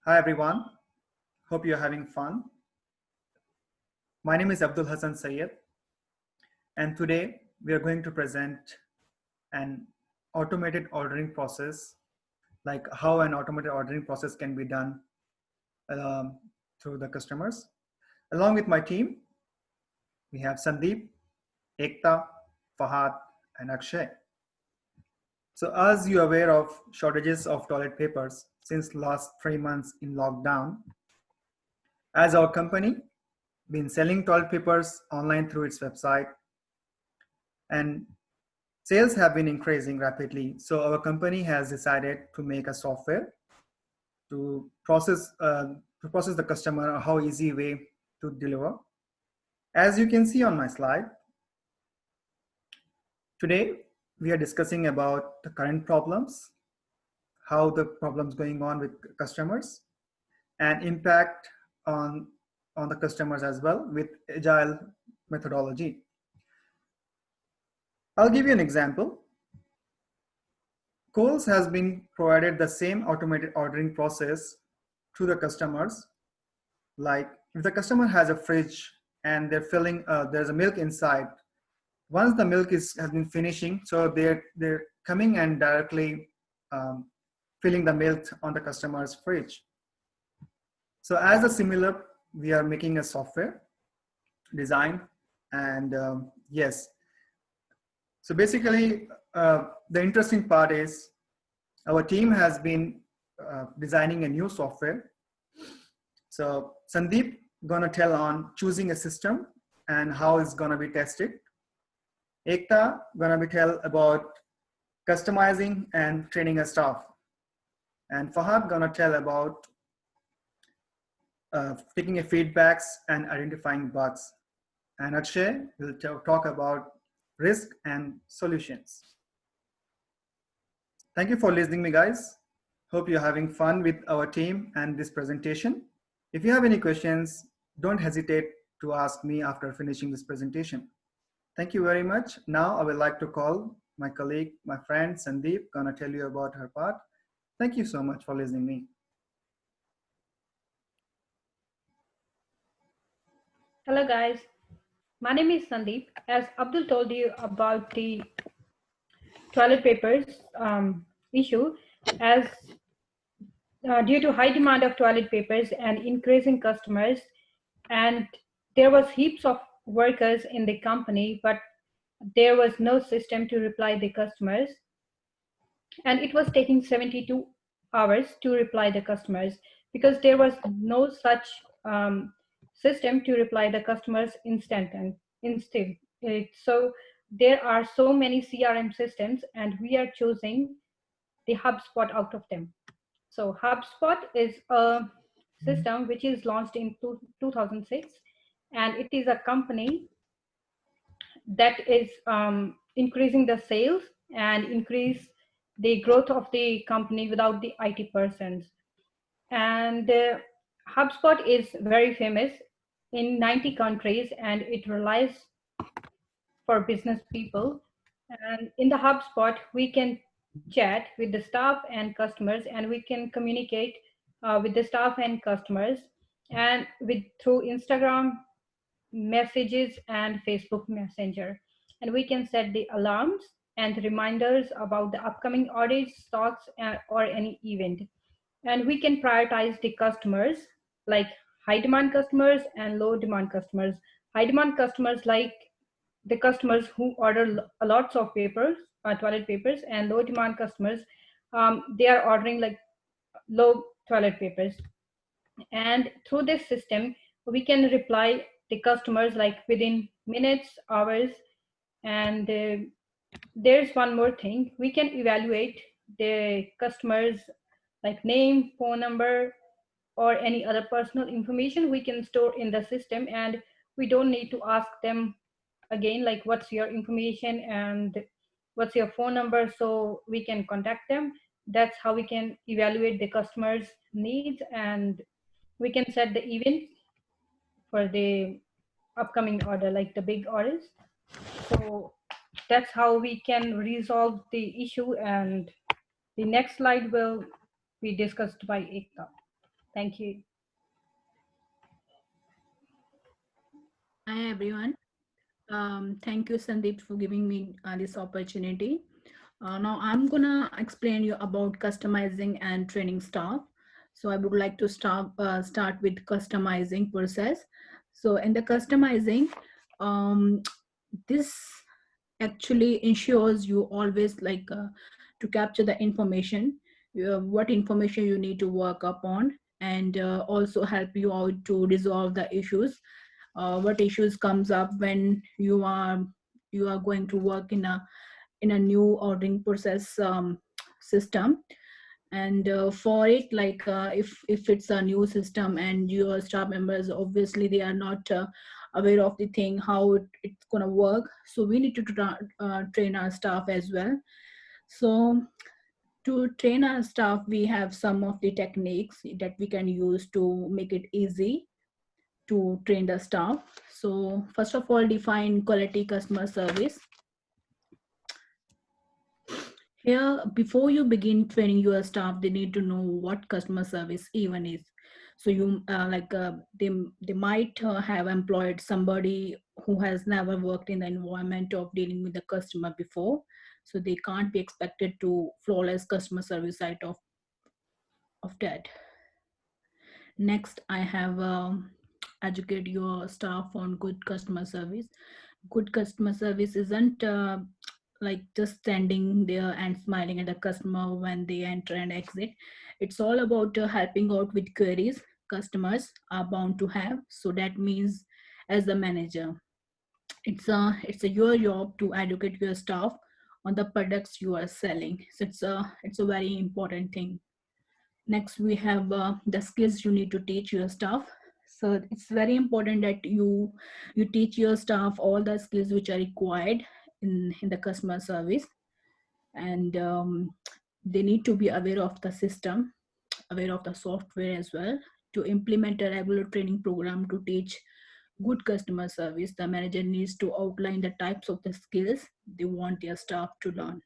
Hi everyone, hope you're having fun. My name is Abdul Hassan Sayed, and today we are going to present an automated ordering process, like how an automated ordering process can be done um, through the customers. Along with my team, we have Sandeep, Ekta, Fahad, and Akshay. So as you're aware of shortages of toilet papers since last 3 months in lockdown, as our company been selling toilet papers online through its website, and sales have been increasing rapidly. So our company has decided to make a software to process the customer how easy way to deliver. As you can see on my slide, today we are discussing about the current problems, how the problems going on with customers, and impact on the customers as well with agile methodology. I'll give you an example. Coles has been provided the same automated ordering process to the customers. Like if the customer has a fridge and they're filling, there's a milk inside. Once the milk has been finishing, so they're coming and directly filling the milk on the customer's fridge. So as a similar, we are making a software design, and yes. So basically, the interesting part is our team has been designing a new software. So Sandeep gonna tell on choosing a system and how it's gonna be tested. Ekta gonna be tell about customizing and training a staff. And Fahad gonna tell about taking a feedbacks and identifying bugs. And Akshay will talk about risk and solutions. Thank you for listening me, guys. Hope you're having fun with our team and this presentation. If you have any questions, don't hesitate to ask me after finishing this presentation. Thank you very much. Now I would like to call my colleague, my friend Sandeep, gonna tell you about her part. Thank you so much for listening me. Hello guys, my name is Sandeep. As Abdul told you about the toilet papers issue, as due to high demand of toilet papers and increasing customers, and there was heaps of workers in the company, but there was no system to reply the customers, and it was taking 72 hours to reply the customers because there was no such system to reply the customers instant. So there are so many CRM systems, and we are choosing the HubSpot out of them. So HubSpot is a system which is launched in 2006, and it is a company that is increasing the sales and increase the growth of the company without the IT persons. And HubSpot is very famous in 90 countries, and it relies for business people. And in the HubSpot, we can chat with the staff and customers, and we can communicate with the staff and customers, and with through Instagram messages and Facebook Messenger. And we can set the alarms and reminders about the upcoming audits, stocks, or any event. And we can prioritize the customers, like high demand customers and low demand customers. High demand customers, like the customers who order lots of papers, toilet papers, and low demand customers, they are ordering like low toilet papers. And through this system, we can reply the customers like within minutes, hours. And there's one more thing: we can evaluate the customers like name, phone number, or any other personal information we can store in the system, and we don't need to ask them again like what's your information and what's your phone number, so we can contact them. That's how we can evaluate the customers needs, and we can set the event for the upcoming order, like the big orders. So that's how we can resolve the issue, and the next slide will be discussed by Ekta. Thank you. Hi everyone. Thank you, Sandeep, for giving me this opportunity. Now I'm gonna explain you about customizing and training staff. So I would like to start with customizing process. So in the customizing, um, this actually ensures you always to capture the information, what information you need to work upon, and also help you out to resolve the issues. What issues comes up when you are going to work in a new ordering process system. And for it, if it's a new system and your staff members, obviously they are not aware of the thing how it's going to work, so we need to train our staff as well. So to train our staff, we have some of the techniques that we can use to make it easy to train the staff. So first of all, define quality customer service. Here, before you begin training your staff, they need to know what customer service even is. So they might have employed somebody who has never worked in the environment of dealing with the customer before. So they can't be expected to flawless customer service side of that. Next, I have educate your staff on good customer service. Good customer service isn't like just standing there and smiling at the customer when they enter and exit. It's all about helping out with queries customers are bound to have. So that means, as the manager, it's a your job to educate your staff on the products you are selling. So it's a very important thing. Next, we have the skills you need to teach your staff. So it's very important that you teach your staff all the skills which are required in the customer service. And they need to be aware of the system, aware of the software as well. To implement a regular training program to teach good customer service, the manager needs to outline the types of the skills they want their staff to learn.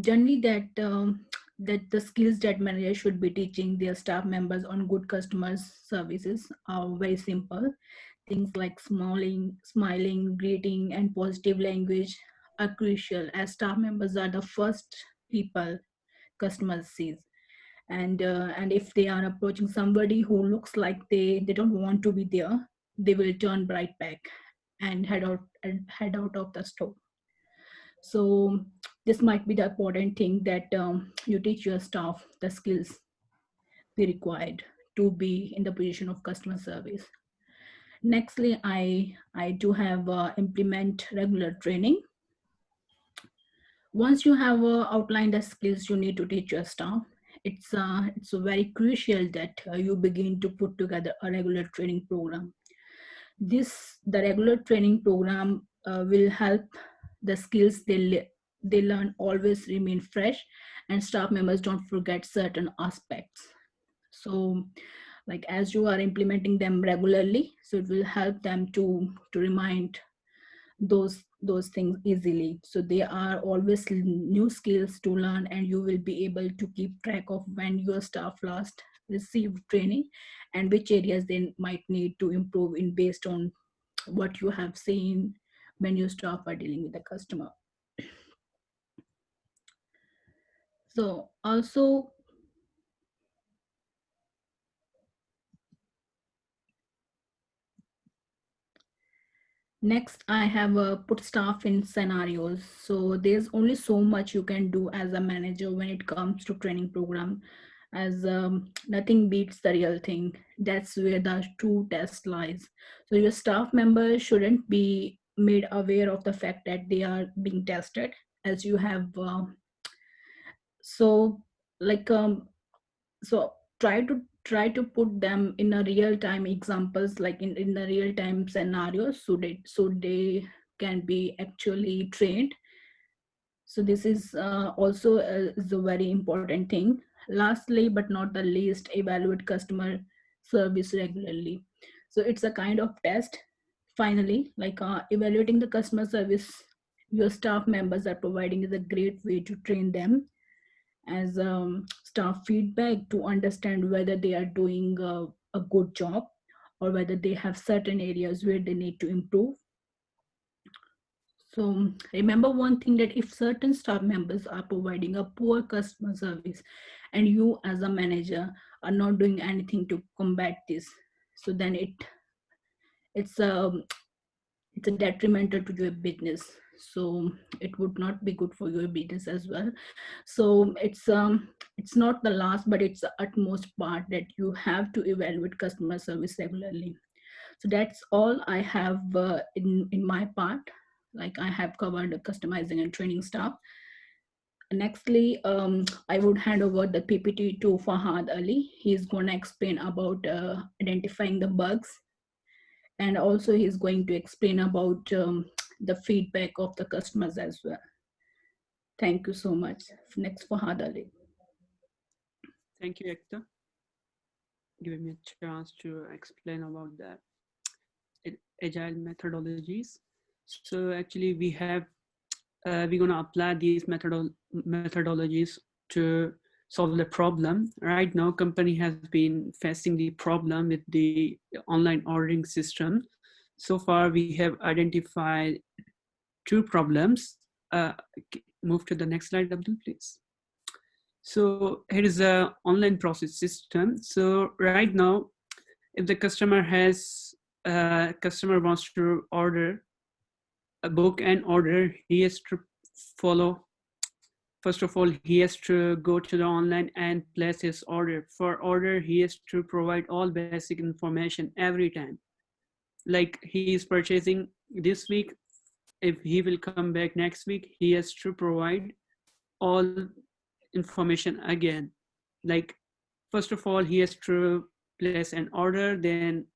Generally, that the skills that manager should be teaching their staff members on good customer services are very simple. Things like smiling, greeting, and positive language are crucial, as staff members are the first people customers sees. And if they are approaching somebody who looks like they don't want to be there, they will turn right back and head out of the store. So this might be the important thing that you teach your staff the skills they required to be in the position of customer service. Nextly, I do have implement regular training. Once you have outlined the skills you need to teach your staff, it's very crucial that you begin to put together a regular training program. The regular training program will help the skills they learn always remain fresh, and staff members don't forget certain aspects. So like as you are implementing them regularly, so it will help them to remind those things easily. So there are always new skills to learn, and you will be able to keep track of when your staff last received training and which areas they might need to improve in based on what you have seen when your staff are dealing with the customer. So also, next I have put staff in scenarios. So there's only so much you can do as a manager when it comes to training program, as nothing beats the real thing. That's where the true test lies. So your staff members shouldn't be made aware of the fact that they are being tested, as you have so like so try to put them in a real time examples, like in the real time scenarios, so they can be actually trained. So this is also is a very important thing. Lastly but not the least, evaluate customer service regularly. So it's a kind of test. Finally, evaluating the customer service your staff members are providing is a great way to train them as staff feedback to understand whether they are doing a good job or whether they have certain areas where they need to improve. So remember one thing, that if certain staff members are providing a poor customer service and you as a manager are not doing anything to combat this, so then it's it's a detrimental to your business. So it would not be good for your business as well. So it's not the last, but it's the utmost part that you have to evaluate customer service regularly. So that's all I have in my part. Like, I have covered the customizing and training stuff. Nextly, I would hand over the PPT to Fahad Ali. He's going to explain about identifying the bugs, and also he's going to explain about the feedback of the customers as well. Thank you so much. Next, Fahad Ali. Thank you, Ekta, giving me a chance to explain about the agile methodologies. So actually we're going to apply these methodologies to solve the problem. Right now, company has been facing the problem with the online ordering system. So far, we have identified 2 problems. Move to the next slide, Abdul, please. So here is a online process system. So right now, if the customer wants to order a book and order, he has to follow. First of all, he has to go to the online and place his order. For order, he has to provide all basic information every time. Like, he is purchasing this week, if he will come back next week, he has to provide all information again. Like, first of all, he has to place an order, then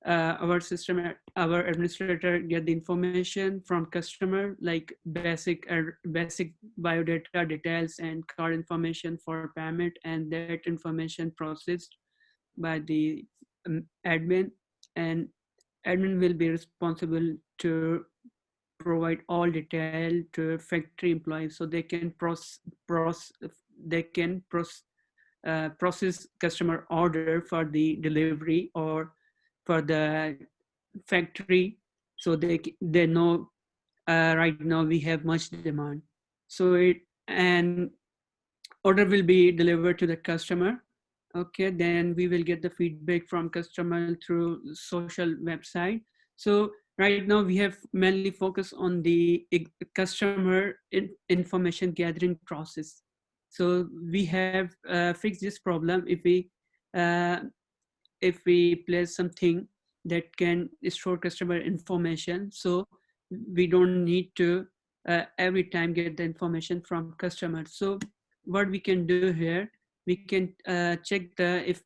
our administrator get the information from customer, like basic biodata details and card information for payment, and that information processed by the admin, and admin will be responsible to provide all detail to factory employees so they can process customer order for the delivery or for the factory. So they know right now we have much demand, so and order will be delivered to the customer. Okay, then we will get the feedback from customer through social website. So right now we have mainly focused on the customer information gathering process. So we have fixed this problem if we place something that can store customer information. So we don't need to every time get the information from customers. So what we can do here, we can check if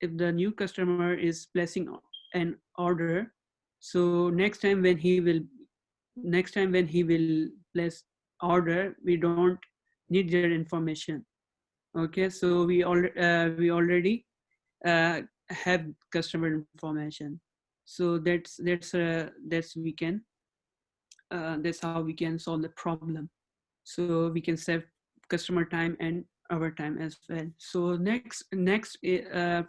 the new customer is placing an order. So next time when he will place order, we don't need their information. Okay, so we already have customer information. So that's how we can solve the problem. So we can save customer time and our time as well. So next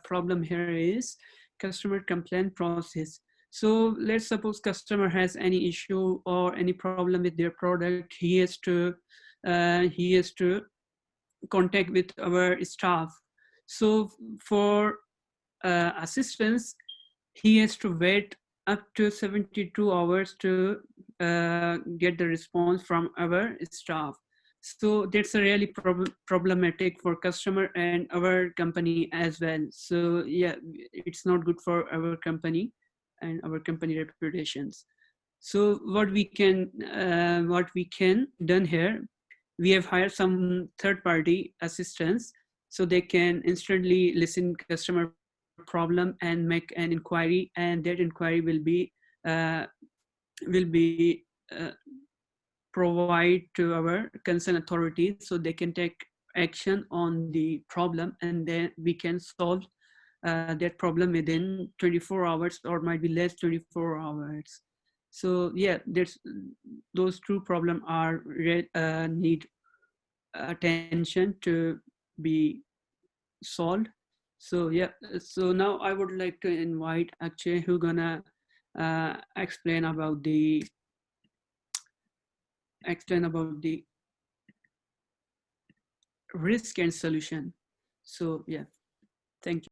problem here is customer complaint process. So let's suppose customer has any issue or any problem with their product. He has to contact with our staff. So for assistance, he has to wait up to 72 hours to get the response from our staff. So that's a really problematic for customer and our company as well. So yeah, it's not good for our company and our company reputations. So what we can done here, we have hired some third-party assistants, so they can instantly listen customer problem and make an inquiry, and that inquiry will be provide to our concerned authorities, so they can take action on the problem, and then we can solve that problem within 24 hours or might be less 24 hours. So yeah, those two problems are need attention to be solved. So yeah, so now I would like to invite Akshay, who gonna explain about the risk and solution. So yeah, thank you.